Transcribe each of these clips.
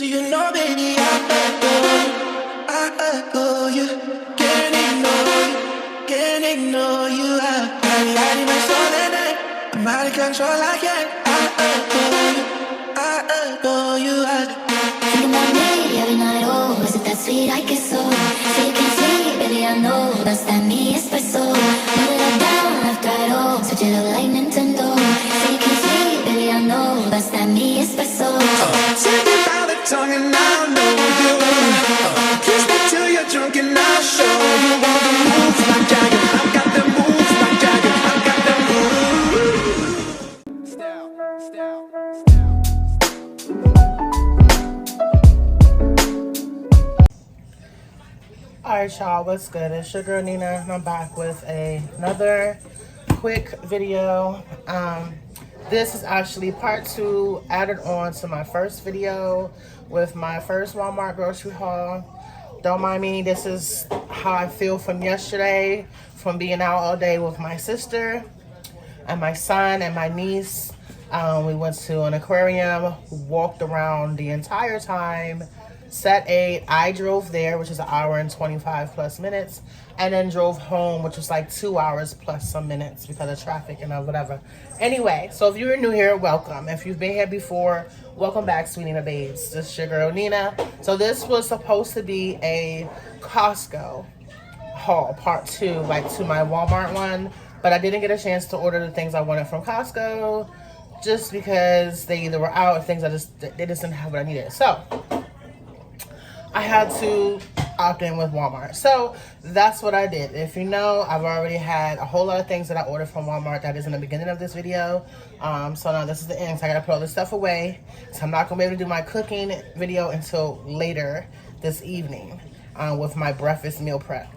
you know, baby, I adore you. Can't ignore you. I need my soul at night. I'm out of control, I can't. I adore you. Think about me every night, oh, is it that sweet? I guess so. So you can see, baby, I know that's that me espresso. Put it all down, left, right, oh, switch it up like Nintendo. So you can see, baby, I know that's that me espresso. Take me by the tongue and I'll know you. Kiss me till you're drunk and I'll show you all the moves like Jagger. I've got the moves like Jagger. I've got the moves. Alright y'all, what's good? It's your girl Nina and I'm back with another quick video. This is actually part 2 added on to my first video with my first Walmart grocery haul. Don't mind me, this is how I feel from yesterday, from being out all day with my sister and my son and my niece. We went to an aquarium, walked around the entire time. Set 8, I drove there, which is an hour and 25 plus minutes, and then drove home, which was like 2 hours plus some minutes because of traffic and whatever. Anyway, so if you're new here, welcome. If you've been here before, welcome back, sweet Nina babes. This is your girl Nina. So this was supposed to be a Costco haul, part 2, like to my Walmart one, but I didn't get a chance to order the things I wanted from Costco just because they either were out or things they just didn't have what I needed. So I had to opt in with Walmart. So that's what I did. If you know, I've already had a whole lot of things that I ordered from Walmart that is in the beginning of this video. So now this is the end. So I gotta put all this stuff away. So I'm not gonna be able to do my cooking video until later this evening with my breakfast meal prep.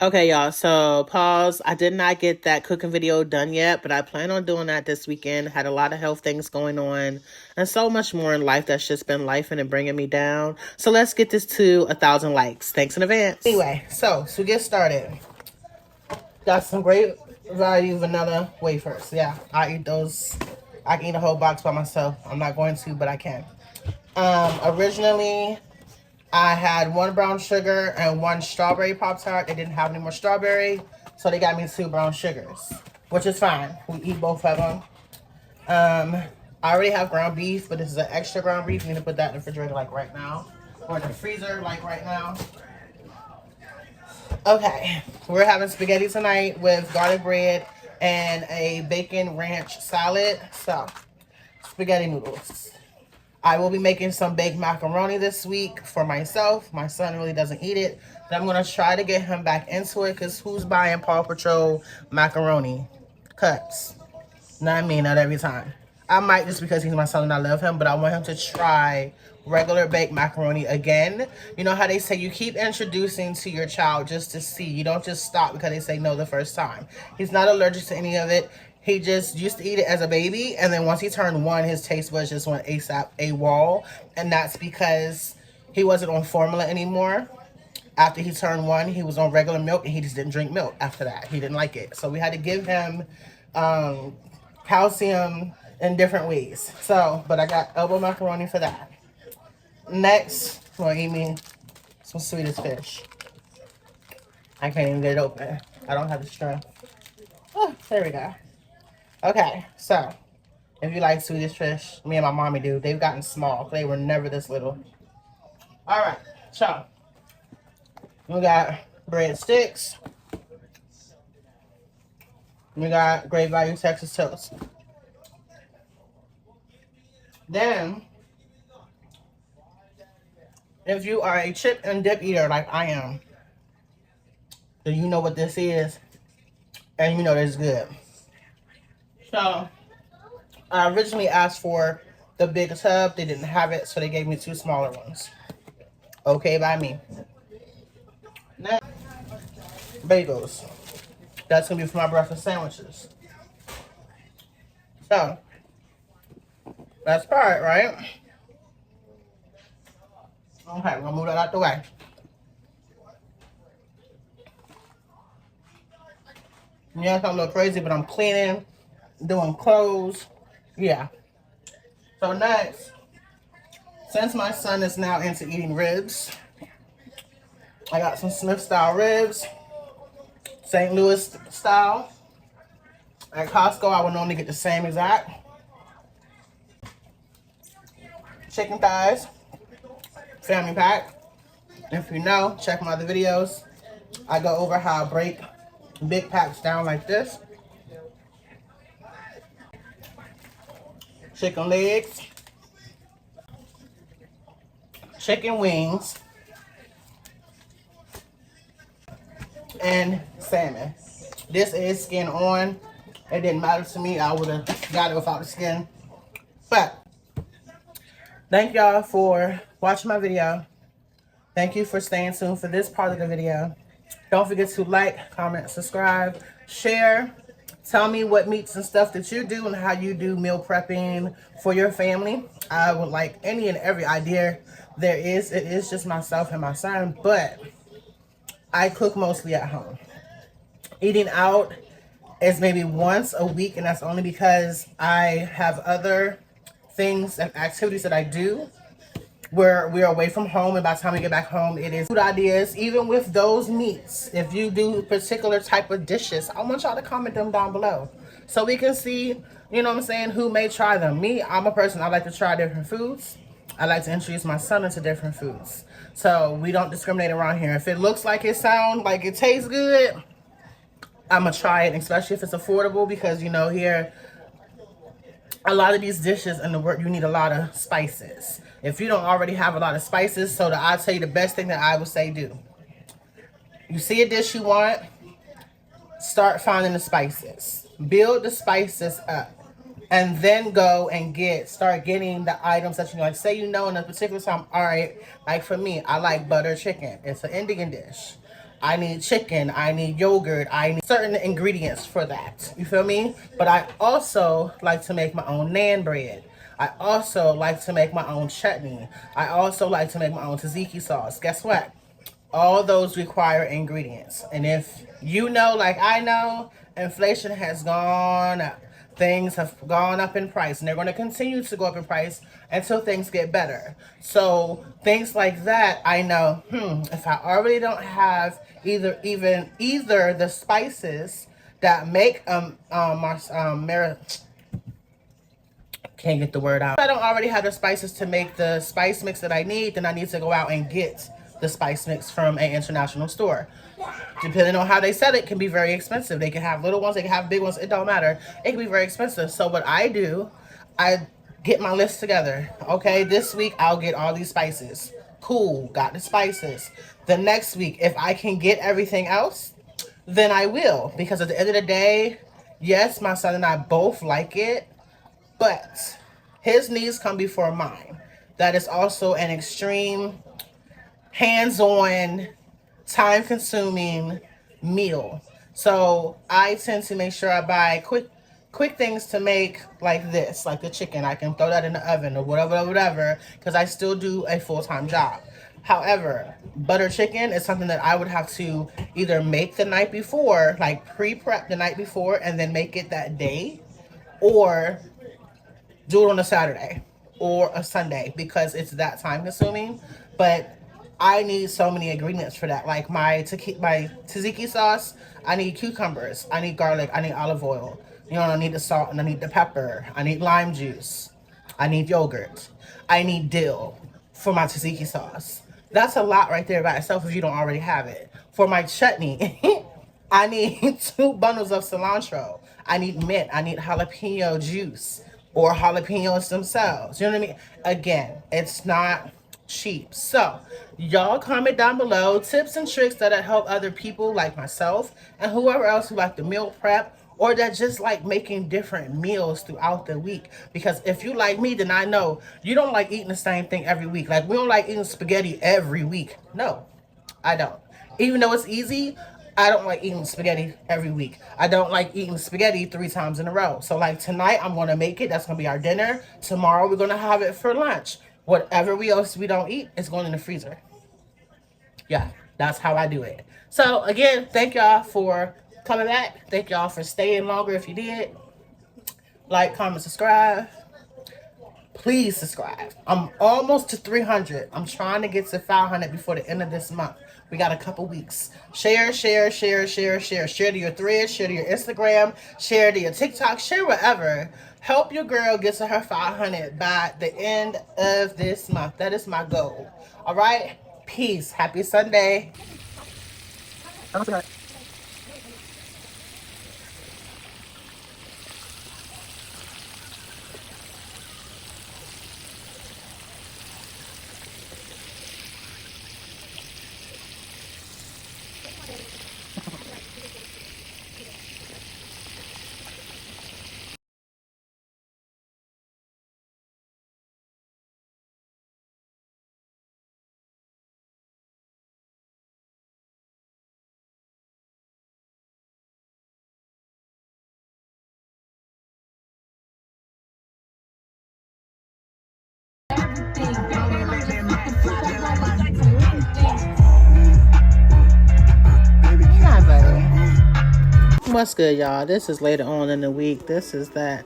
Okay, y'all, so pause. I did not get that cooking video done yet, but I plan on doing that this weekend. Had a lot of health things going on and so much more in life that's just been lifing and bringing me down. So let's get this to 1,000 likes. Thanks in advance. Anyway, so to get started, got some great value vanilla wafers. Yeah, I eat those. I can eat a whole box by myself. I'm not going to, but I can. Originally, I had 1 brown sugar and 1 strawberry Pop-Tart. They didn't have any more strawberry, so they got me 2 brown sugars, which is fine. We eat both of them. I already have ground beef, but this is an extra ground beef. You need to put that in the refrigerator like right now, or in the freezer like right now. Okay, we're having spaghetti tonight with garlic bread and a bacon ranch salad. So, spaghetti noodles. I will be making some baked macaroni this week for myself. My son really doesn't eat it, but I'm going to try to get him back into it because who's buying Paw Patrol macaroni cups? Not me, not every time. I might just because he's my son and I love him, but I want him to try regular baked macaroni again. You know how they say you keep introducing to your child just to see. You don't just stop because they say no the first time. He's not allergic to any of it. He just used to eat it as a baby, and then once he turned 1, his taste buds just went AWOL, and that's because he wasn't on formula anymore. After he turned 1, he was on regular milk, and he just didn't drink milk after that. He didn't like it. So we had to give him calcium in different ways. So, but I got elbow macaroni for that. Next, I'm going to eat me some Swedish fish. I can't even get it open. I don't have the strength. Oh, there we go. Okay, so if you like Swedish fish, me and my mommy do. They've gotten small. They were never this little. All right, so we got breadsticks. We got Great Value Texas Toast. Then, if you are a chip and dip eater like I am, then you know what this is, and you know this is good. So, I originally asked for the big tub. They didn't have it, so they gave me 2 smaller ones. Okay by me. Next, bagels. That's going to be for my breakfast sandwiches. So, that's part, right? Okay, we're going to move that out the way. Yeah, it's a little crazy, but I'm cleaning, doing clothes. Yeah. So next, Since my son is now into eating ribs, I got some Smith style ribs, St. Louis style. At Costco, I would normally get the same exact. Chicken thighs, family pack. If you know, check my other videos. I go over how I break big packs down like this. Chicken legs, chicken wings, and salmon. This is skin on. It didn't matter to me. I would have got it without the skin. But thank y'all for watching my video. Thank you for staying tuned for this part of the video. Don't forget to like, comment, subscribe, share. Tell me what meats and stuff that you do and how you do meal prepping for your family. I would like any and every idea there is. It is just myself and my son, but I cook mostly at home. Eating out is maybe once a week, and that's only because I have other things and activities that I do where we're away from home, and by the time we get back home, it is food ideas. Even with those meats, if you do particular type of dishes, I want y'all to comment them down below so we can see, you know what I'm saying, who may try them. Me, I'm a person, I like to try different foods. I like to introduce my son into different foods. So we don't discriminate around here. If it looks like it sounds like it tastes good, I'm gonna try it, especially if it's affordable, because you know here a lot of these dishes in the work, you need a lot of spices. If you don't already have a lot of spices, so I'll tell you the best thing that I would say do. You see a dish you want, start finding the spices. Build the spices up. And then go and start getting the items that you know. Like say you know in a particular time, all right, like for me, I like butter chicken. It's an Indian dish. I need chicken, I need yogurt, I need certain ingredients for that. You feel me? But I also like to make my own naan bread. I also like to make my own chutney. I also like to make my own tzatziki sauce. Guess what? All those require ingredients. And if you know, like I know, inflation has gone up. Things have gone up in price, and they're going to continue to go up in price until things get better. So things like that, I know, if I already don't have either the spices that make can't get the word out. If I don't already have the spices to make the spice mix that I need, then I need to go out and get the spice mix from an international store. Depending on how they sell it, can be very expensive. They can have little ones, they can have big ones, it don't matter. It can be very expensive. So what I do, I get my list together. Okay, this week I'll get all these spices. Cool, got the spices. The next week, if I can get everything else, then I will. Because at the end of the day, yes, my son and I both like it, but his needs come before mine. That is also an extreme, hands-on, time-consuming meal. So I tend to make sure I buy quick things to make, like this, like the chicken. I can throw that in the oven or whatever, because I still do a full-time job. However, butter chicken is something that I would have to either make the night before, like pre-prep the night before, and then make it that day, or do it on a Saturday or a Sunday, because it's that time-consuming. But I need so many ingredients for that. Like my tzatziki sauce, I need cucumbers, I need garlic, I need olive oil. You know, I need the salt and I need the pepper. I need lime juice. I need yogurt. I need dill for my tzatziki sauce. That's a lot right there by itself if you don't already have it. For my chutney, I need 2 bundles of cilantro. I need mint. I need jalapeno juice or jalapenos themselves. You know what I mean? Again, it's not cheap. So y'all comment down below tips and tricks that'll help other people like myself and whoever else who like to meal prep, or that just like making different meals throughout the week. Because if you like me, then I know you don't like eating the same thing every week. Like we don't like eating spaghetti every week. No, I don't. Even though it's easy, I don't like eating spaghetti every week. I don't like eating spaghetti 3 times in a row. So like tonight I'm going to make it. That's going to be our dinner. Tomorrow we're going to have it for lunch. Whatever else we don't eat, it's going in the freezer. Yeah, that's how I do it. So again, thank y'all for coming back. Thank y'all for staying longer if you did. Like, comment, subscribe. Please subscribe. I'm almost to 300. I'm trying to get to 500 before the end of this month. We got a couple weeks. Share, share, share, share, share. Share to your threads, share to your Instagram, share to your TikTok, share wherever. Help your girl get to her 500 by the end of this month. That is my goal. All right? Peace. Happy Sunday. Hi, buddy. What's good, y'all? This is later on in the week. This is that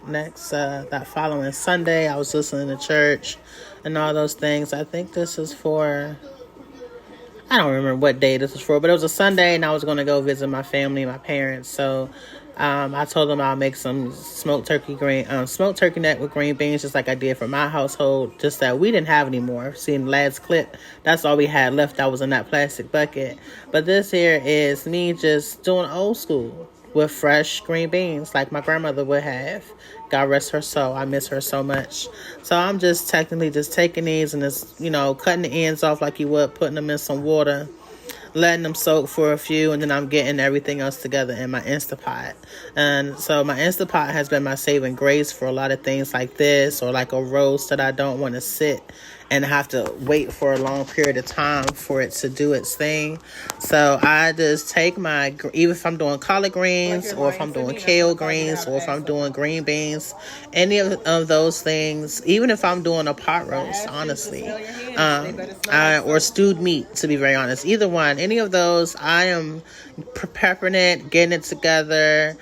following Sunday. I was listening to church and all those things. I think this is for, I don't remember what day this was for, but it was a Sunday and I was going to go visit my family, my parents. So I told them I'll make some smoked turkey neck with green beans, just like I did for my household, just that we didn't have anymore. Seeing the last clip, that's all we had left. That was in that plastic bucket. But this here is me just doing old school with fresh green beans like my grandmother would have. God rest her soul. I miss her so much. So I'm just technically just taking these and just, cutting the ends off like you would, putting them in some water, letting them soak for a few, and then I'm getting everything else together in my Instapot. And so my Instapot has been my saving grace for a lot of things like this, or like a roast that I don't want to sit and have to wait for a long period of time for it to do its thing. So I just take even if I'm doing collard greens, or if I'm doing kale greens, or if I'm doing green beans, any of those things, even if I'm doing a pot roast, honestly, or stewed meat, to be very honest, either one, any of those, I am prepping it, getting it together.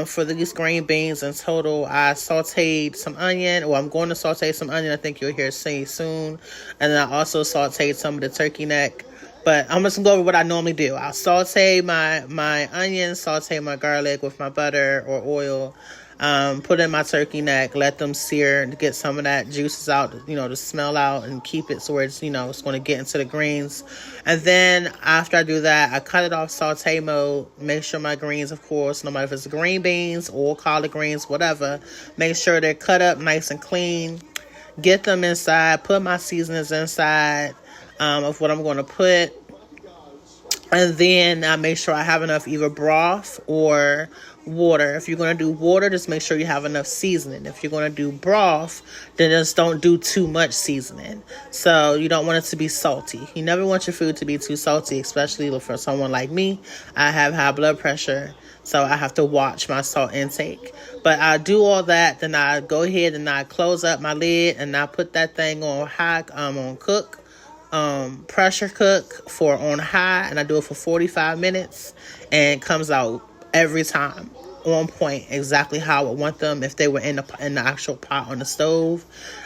For these green beans in total, I sauteed some onion. Well, I'm going to saute some onion. I think you'll hear say soon. And then I also sauteed some of the turkey neck. But I'm just going to go over what I normally do. I'll saute my onions, saute my garlic with my butter or oil. Put in my turkey neck, let them sear to get some of that juices out, to smell out, and keep it so where it's, it's going to get into the greens. And then after I do that, I cut it off saute mode. Make sure my greens, of course, no matter if it's green beans or collard greens, whatever, make sure they're cut up nice and clean. Get them inside, put my seasonings inside of what I'm going to put. And then I make sure I have enough either broth or water. If you're going to do water, just make sure you have enough seasoning. If you're going to do broth, then just don't do too much seasoning. So you don't want it to be salty. You never want your food to be too salty, especially for someone like me. I have high blood pressure, so I have to watch my salt intake. But I do all that, then I go ahead and I close up my lid and I put that thing on high, on cook. Pressure cook for on high, and I do it for 45 minutes, and it comes out every time on point, exactly how I would want them if they were in the actual pot on the stove.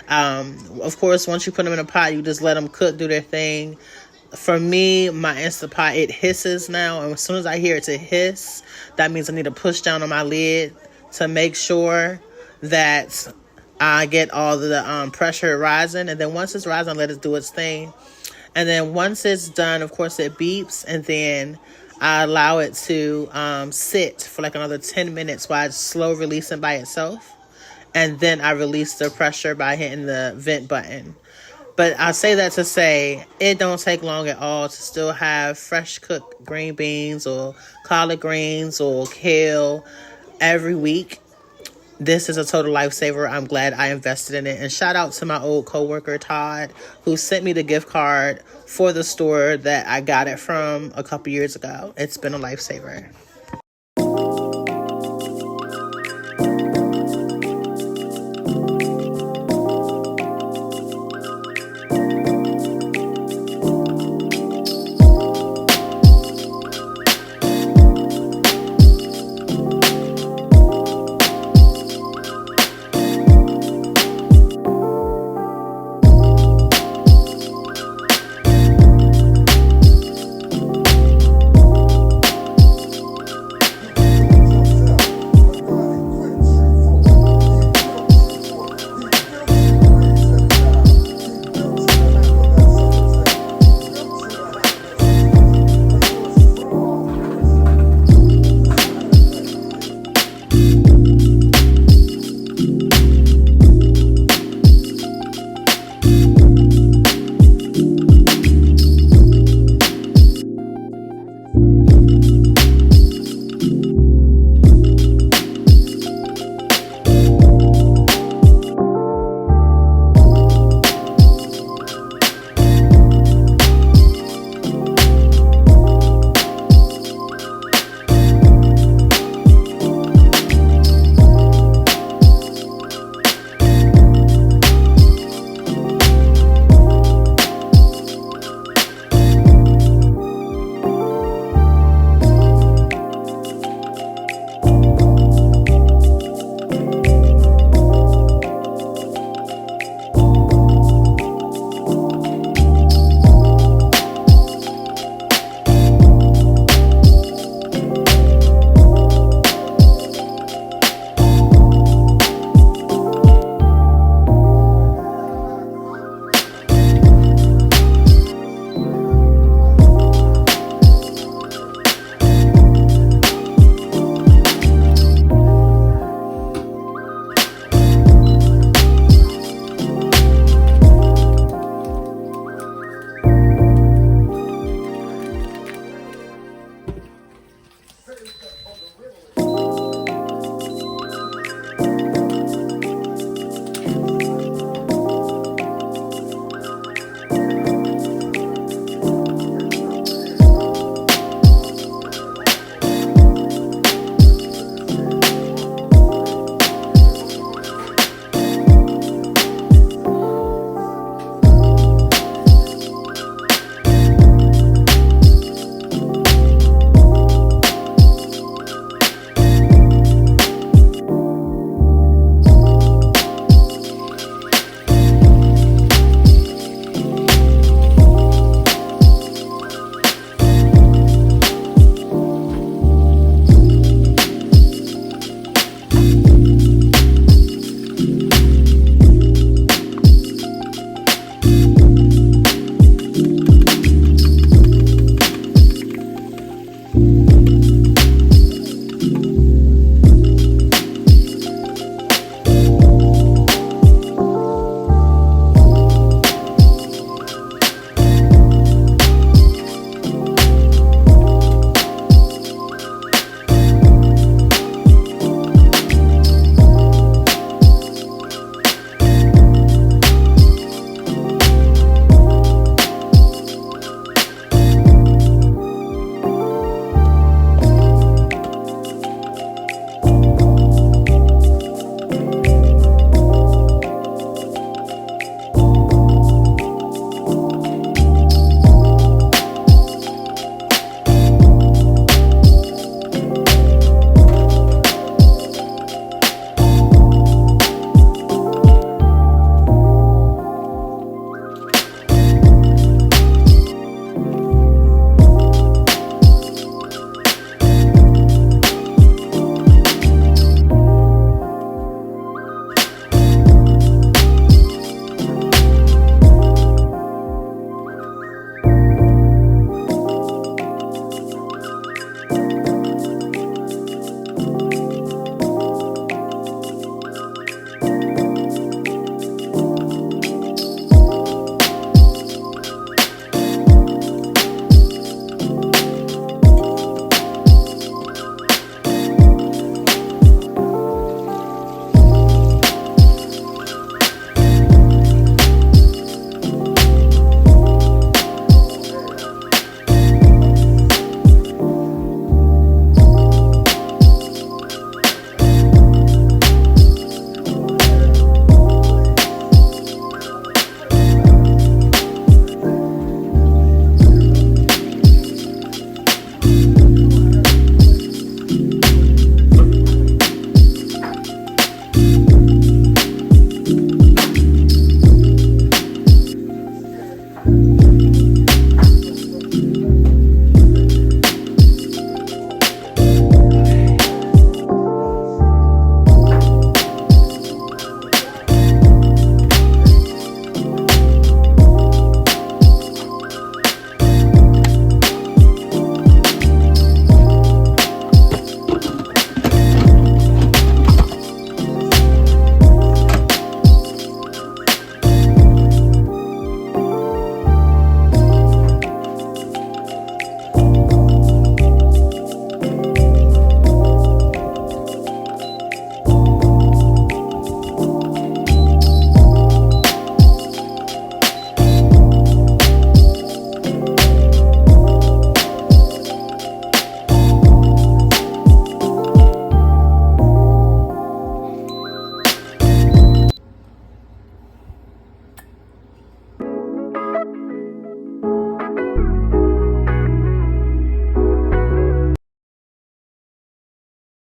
Of course, once you put them in a pot, you just let them cook, do their thing. For me, my Instapot, it hisses now, and as soon as I hear it to hiss, that means I need to push down on my lid to make sure that I get all the pressure rising. And then once it's rising, let it do its thing. And then once it's done, of course, it beeps, and then I allow it to sit for like another 10 minutes while it's slow releasing by itself. And then I release the pressure by hitting the vent button. But I say that to say it don't take long at all to still have fresh cooked green beans or collard greens or kale every week. This is a total lifesaver. I'm glad I invested in it. And shout out to my old coworker, Todd, who sent me the gift card for the store that I got it from a couple years ago. It's been a lifesaver.